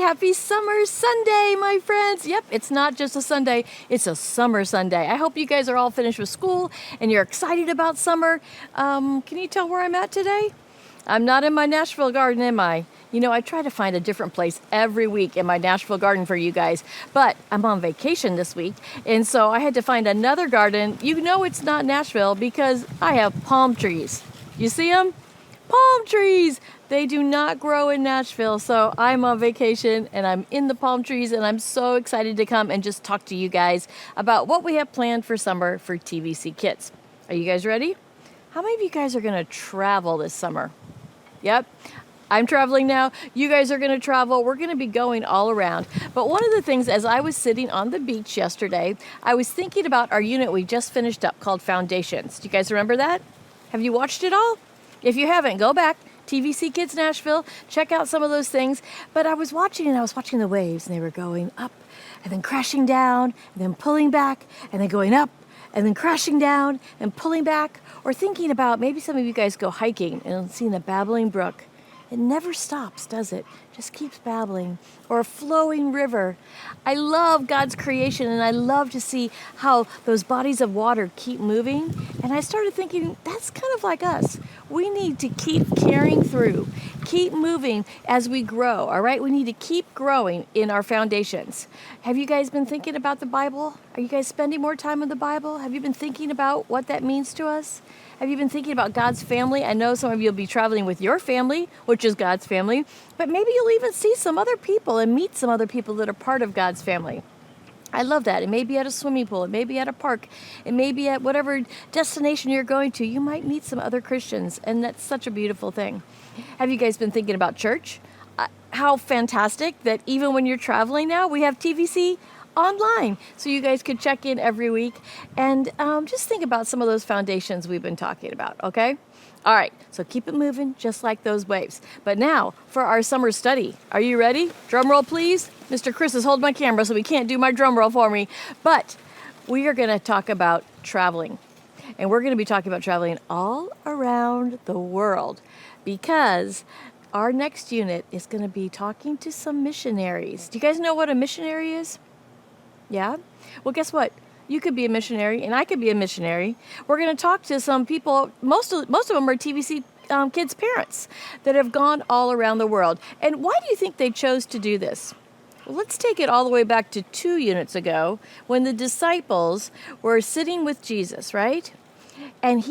happy summer Sunday, my friends. Yep, it's not just a Sunday, it's a summer Sunday. I hope you guys are all finished with school and you're excited about summer. Can you tell where I'm at today? I'm not in my Nashville garden, am I? You know, I try to find a different place every week in my Nashville garden for you guys, but I'm on vacation this week, and so I had to find another garden. You know it's not Nashville because I have palm trees. You see them? Palm trees! They do not grow in Nashville, so I'm on vacation and I'm in the palm trees, and I'm so excited to come and just talk to you guys about what we have planned for summer for TVC Kids. Are you guys ready? How many of you guys are going to travel this summer? Yep. I'm traveling now. You guys are going to travel. We're going to be going all around. But one of the things, as I was sitting on the beach yesterday, I was thinking about our unit we just finished up called Foundations. Do you guys remember that? Have you watched it all? If you haven't, go back. TVC Kids Nashville. Check out some of those things. But I was watching the waves, and they were going up and then crashing down and then pulling back and then going up and then crashing down and pulling back. Or thinking about maybe some of you guys go hiking and seeing a babbling brook. It never stops, does it? Just keeps babbling. Or a flowing river. I love God's creation, and I love to see how those bodies of water keep moving. And I started thinking, that's kind of like us. We need to keep carrying through, keep moving as we grow, all right? We need to keep growing in our foundations. Have you guys been thinking about the Bible? Are you guys spending more time in the Bible? Have you been thinking about what that means to us? Have you been thinking about God's family? I know some of you will be traveling with your family, which is God's family, but maybe you'll even see some other people and meet some other people that are part of God's family. I love that. It may be at a swimming pool. It may be at a park. It may be at whatever destination you're going to. You might meet some other Christians, and that's such a beautiful thing. Have you guys been thinking about church? How fantastic that even when you're traveling now, we have TVC online, so you guys could check in every week and just think about some of those foundations we've been talking about, okay? All right, so keep it moving just like those waves. But now for our summer study. Are you ready? Drum roll, please. Mr. Chris is holding my camera, so he can't do my drum roll for me. But we are going to talk about traveling. And we're going to be talking about traveling all around the world because our next unit is going to be talking to some missionaries. Do you guys know what a missionary is? Yeah? Well, guess what? You could be a missionary, and I could be a missionary. We're going to talk to some people. Most of them are TVC Kids parents that have gone all around the world. And why do you think they chose to do this? Well, let's take it all the way back to 2 units ago when the disciples were sitting with Jesus, right? And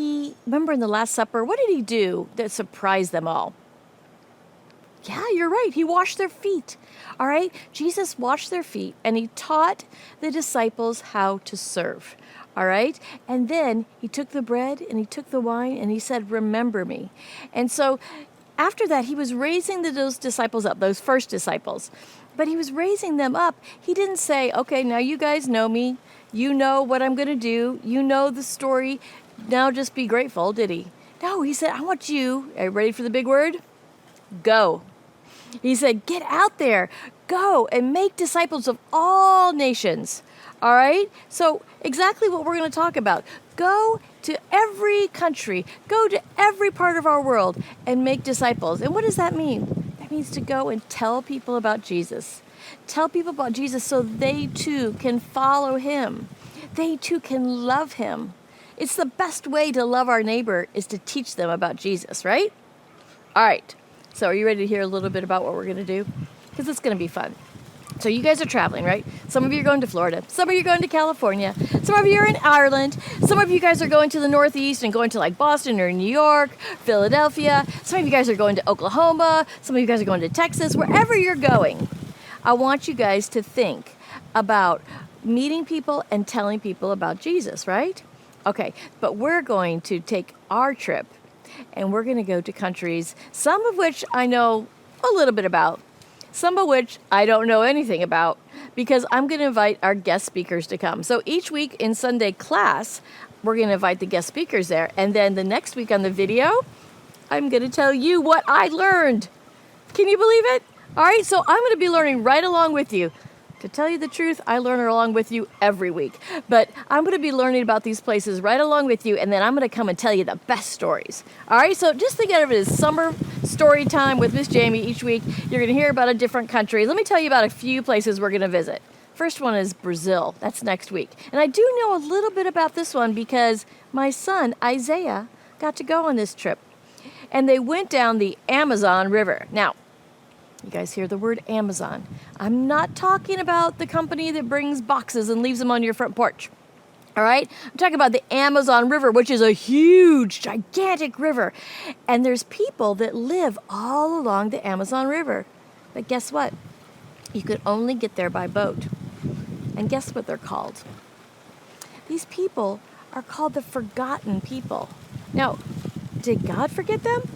remember in the Last Supper, what did he do that surprised them all? Yeah, you're right. He washed their feet. All right? Jesus washed their feet, and he taught the disciples how to serve. All right? And then he took the bread and he took the wine and he said, "Remember me." And so after that, he was raising those disciples up, those first disciples. But he was raising them up. He didn't say, "Okay, now you guys know me. You know what I'm going to do. You know the story. Now just be grateful," did he? No, he said, "I want you." Are you ready for the big word? Go. He said, get out there, go and make disciples of all nations. All right? So exactly what we're going to talk about. Go to every country, go to every part of our world and make disciples. And what does that mean? That means to go and tell people about Jesus. Tell people about Jesus so they too can follow him. They too can love him. It's the best way to love our neighbor is to teach them about Jesus, right? All right. So are you ready to hear a little bit about what we're going to do? Because it's going to be fun. So you guys are traveling, right? Some of you are going to Florida. Some of you are going to California. Some of you are in Ireland. Some of you guys are going to the Northeast and going to like Boston or New York, Philadelphia. Some of you guys are going to Oklahoma. Some of you guys are going to Texas. Wherever you're going, I want you guys to think about meeting people and telling people about Jesus, right? Okay, but we're going to take our trip and we're going to go to countries, some of which I know a little bit about, some of which I don't know anything about, because I'm going to invite our guest speakers to come. So each week in Sunday class, we're going to invite the guest speakers there. And then the next week on the video, I'm going to tell you what I learned. Can you believe it? All right, so I'm going to be learning right along with you. To tell you the truth, I learn along with you every week. But I'm going to be learning about these places right along with you, and then I'm going to come and tell you the best stories. All right, so just think of it as summer story time with Miss Jamie each week. You're going to hear about a different country. Let me tell you about a few places we're going to visit. First one is Brazil. That's next week. And I do know a little bit about this one because my son, Isaiah, got to go on this trip. And they went down the Amazon River. Now, you guys hear the word Amazon. I'm not talking about the company that brings boxes and leaves them on your front porch. All right? I'm talking about the Amazon River, which is a huge, gigantic river. And there's people that live all along the Amazon River. But guess what? You could only get there by boat. And guess what they're called? These people are called the forgotten people. Now, did God forget them?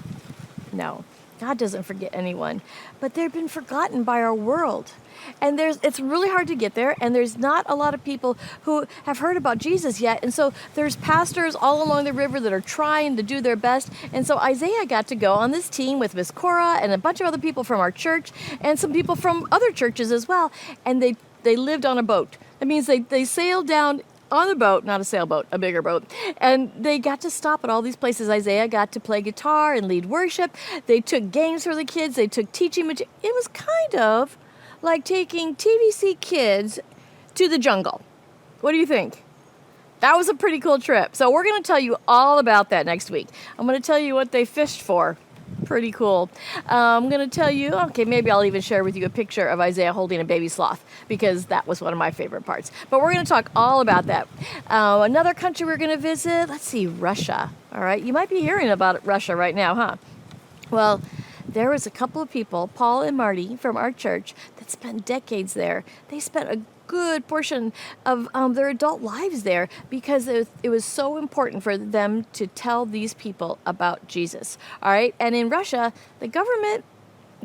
No, God doesn't forget anyone. But they've been forgotten by our world. And it's really hard to get there, and there's not a lot of people who have heard about Jesus yet. And so there's pastors all along the river that are trying to do their best. And so Isaiah got to go on this team with Miss Cora and a bunch of other people from our church and some people from other churches as well. And they lived on a boat. That means they sailed down on a boat, not a sailboat, a bigger boat. And they got to stop at all these places. Isaiah got to play guitar and lead worship. They took games for the kids. They took teaching material. It was kind of like taking TVC Kids to the jungle. What do you think? That was a pretty cool trip. So we're going to tell you all about that next week. I'm going to tell you what they fished for. Pretty cool. I'm going to tell you, okay, maybe I'll even share with you a picture of Isaiah holding a baby sloth because that was one of my favorite parts. But we're going to talk all about that. Another country we're going to visit, let's see, Russia. All right, you might be hearing about Russia right now, huh? Well, there was a couple of people, Paul and Marty from our church, that spent decades there. They spent a good portion of their adult lives there because it was so important for them to tell these people about Jesus. All right. And in Russia, the government,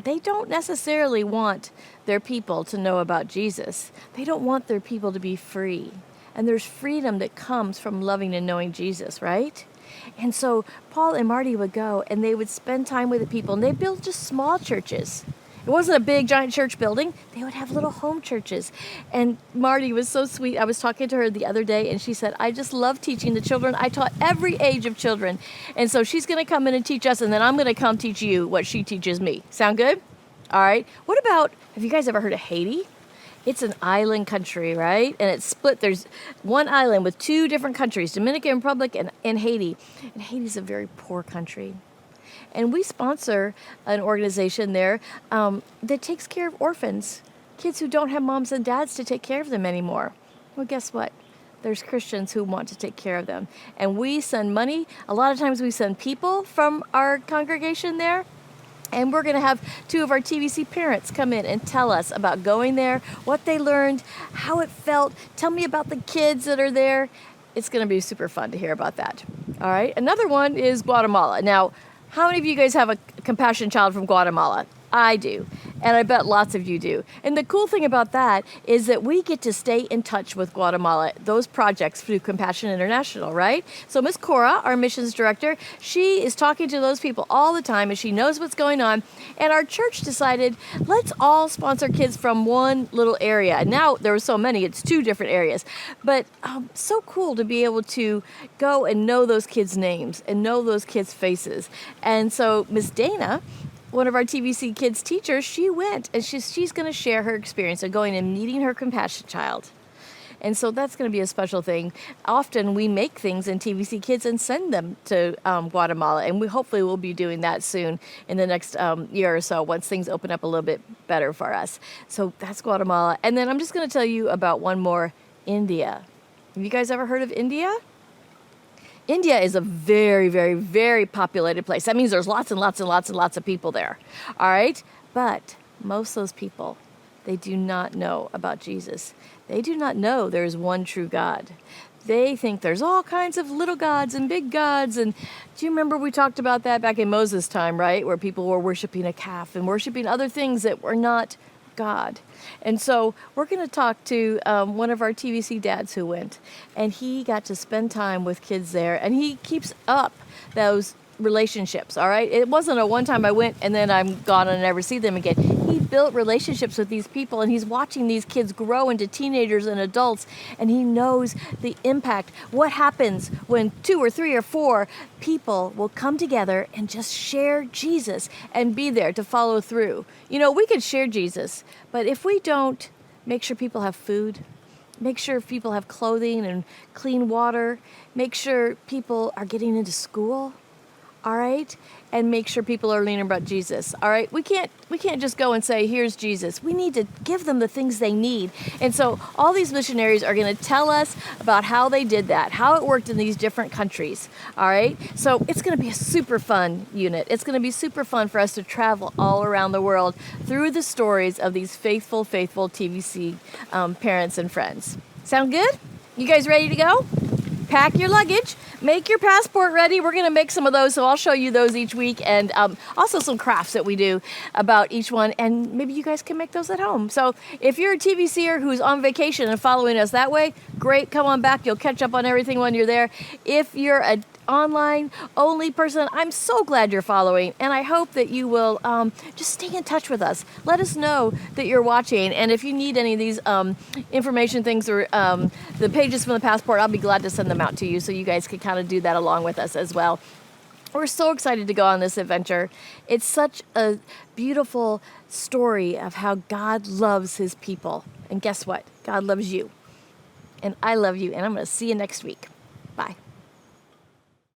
they don't necessarily want their people to know about Jesus. They don't want their people to be free. And there's freedom that comes from loving and knowing Jesus, right? And so Paul and Marty would go and they would spend time with the people, and they built just small churches. It wasn't a big, giant church building. They would have little home churches. And Marty was so sweet. I was talking to her the other day, and she said, I just love teaching the children. I taught every age of children. And so she's going to come in and teach us, and then I'm going to come teach you what she teaches me. Sound good? All right. What about, have you guys ever heard of Haiti? It's an island country, right? And it's split. There's one island with two different countries, Dominican Republic and Haiti. And Haiti's a very poor country. And we sponsor an organization there that takes care of orphans, kids who don't have moms and dads to take care of them anymore. Well, guess what? There's Christians who want to take care of them. And we send money. A lot of times we send people from our congregation there. And we're going to have two of our TVC parents come in and tell us about going there, what they learned, how it felt. Tell me about the kids that are there. It's going to be super fun to hear about that. All right. Another one is Guatemala. Now, how many of you guys have a compassion child from Guatemala? I do. And I bet lots of you do. And the cool thing about that is that we get to stay in touch with Guatemala, those projects through Compassion International, right? So Miss Cora, our missions director, she is talking to those people all the time and she knows what's going on. And our church decided, let's all sponsor kids from one little area. And now there were so many, it's 2 different areas. But so cool to be able to go and know those kids' names and know those kids' faces. And so Miss Dana, one of our TVC Kids teachers, she went and she's going to share her experience of going and meeting her compassion child. And so that's going to be a special thing. Often we make things in TVC Kids and send them to Guatemala, and we hopefully will be doing that soon in the next year or so once things open up a little bit better for us. So that's Guatemala. And then I'm just going to tell you about one more, India. Have you guys ever heard of India? India is a very, very, very populated place. That means there's lots and lots and lots and lots of people there. All right? But most of those people, they do not know about Jesus. They do not know there is one true God. They think there's all kinds of little gods and big gods. And do you remember we talked about that back in Moses' time, right? Where people were worshiping a calf and worshiping other things that were not God. And so we're going to talk to one of our TVC dads who went, and he got to spend time with kids there, and he keeps up those relationships. All right. It wasn't a one time I went and then I'm gone and never see them again. he built relationships with these people, and he's watching these kids grow into teenagers and adults, and he knows the impact. What happens when 2 or 3 or 4 people will come together and just share Jesus and be there to follow through? You know, we could share Jesus, but if we don't make sure people have food, make sure people have clothing and clean water, make sure people are getting into school, all right? And make sure people are learning about Jesus, all right? We can't just go and say, here's Jesus. We need to give them the things they need. And so all these missionaries are going to tell us about how they did that, how it worked in these different countries, all right? So it's going to be a super fun unit. It's going to be super fun for us to travel all around the world through the stories of these faithful TVC parents and friends. Sound good? You guys ready to go? Pack your luggage, make your passport ready. We're going to make some of those, so I'll show you those each week, and also some crafts that we do about each one, and maybe you guys can make those at home. So if you're a TVCer who's on vacation and following us that way, great, come on back. You'll catch up on everything when you're there. If you're a online only person, I'm so glad you're following, and I hope that you will just stay in touch with us. Let us know that you're watching, and if you need any of these information things or the pages from the passport, I'll be glad to send them out to you so you guys can kind of do that along with us as well. We're so excited to go on this adventure. It's such a beautiful story of how God loves his people, and guess what? God loves you, and I love you, and I'm going to see you next week. Bye.